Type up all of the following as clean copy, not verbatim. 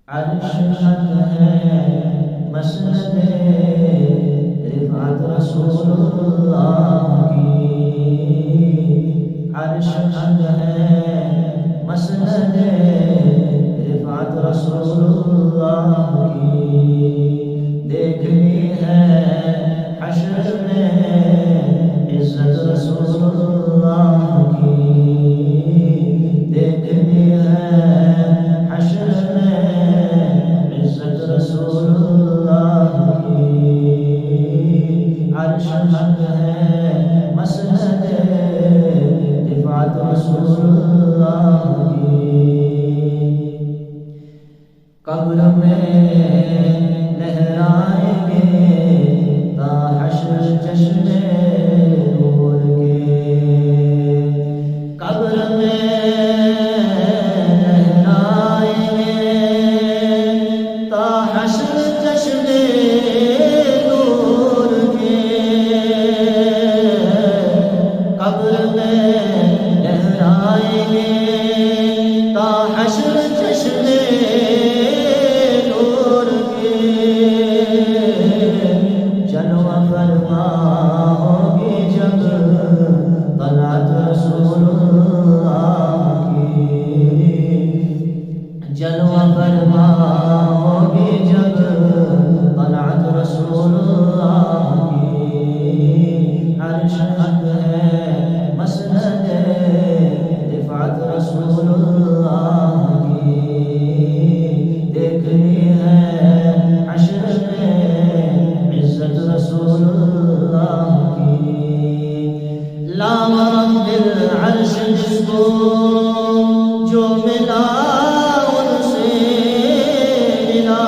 عرش حق ہے مسند رفعت رسول اللہ کی، عرش حق ہے مسند رفعت رسول اللہ کی، دیکھنی ہے حشر میں عزت رسول اللہ کی، دیکھنی ہے حشر میں عزت رسول اللہ کی، عرش حق ہے مسند رفعت رسول اللہ کی، قبر میں لہرائیں گے تا حشر چشم نور کے، قبر میں لہرائیں گے تا حشر چشم نور کے، قبر میں لہرائیں گے تا حشر چشم جلوہ فرما ہوگی جب طلعت رسول اللہ کی، جلوہ فرما ہوگی جب طلعت رسول اللہ کی، عرش حق ہے مسند رفعت رسول اللہ کی، دیکھنی ہے حشر میں عزت رسول اللہ کی، لاورم بالعرش جس کو جو ملا ان سے ملا،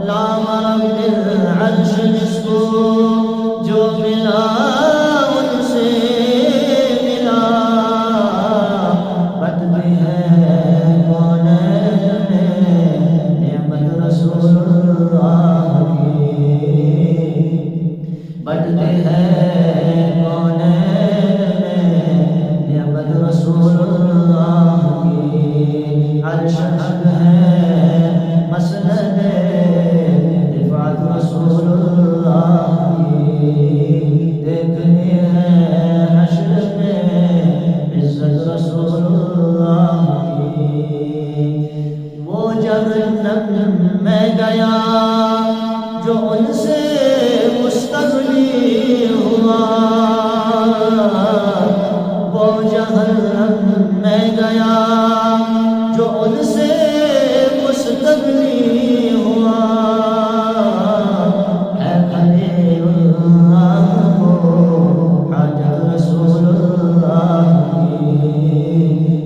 لاورم بالعرش جس کو جو ملا ان سے ملا، بٹتی ہے رسول اللہ کی، بٹتے ہیں کونین میں نعمت رسول اللہ کی، عرش حق ہے مسند رفعت رسول اللہ کی، دیکھنی ہے حشر میں عزت رسول اللہ کی، وہ جہنم میں گیا جو ان سے مستغنی ہوا، وہ جہنم میں گیا جو ان سے مستغنی ہوا، ہے خلیل اللہ کو حاجت رسول اللہ کی،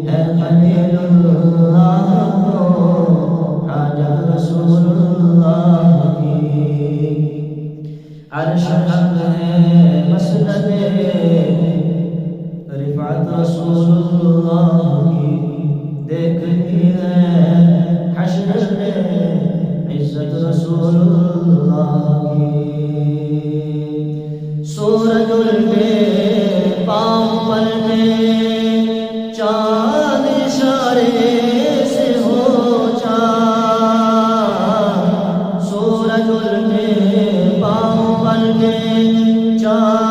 ہے خلیل اللہ کو حاجت رسول اللہ کی، عرش حق ہے مسند رفعت رسول اللہ کی، دیکھنی ہے حشر میں عزت رسول اللہ کی، سورج الٹے پاؤں پلٹے چاند اشارے سے ہو سورج الٹے پاؤں پلٹے چاند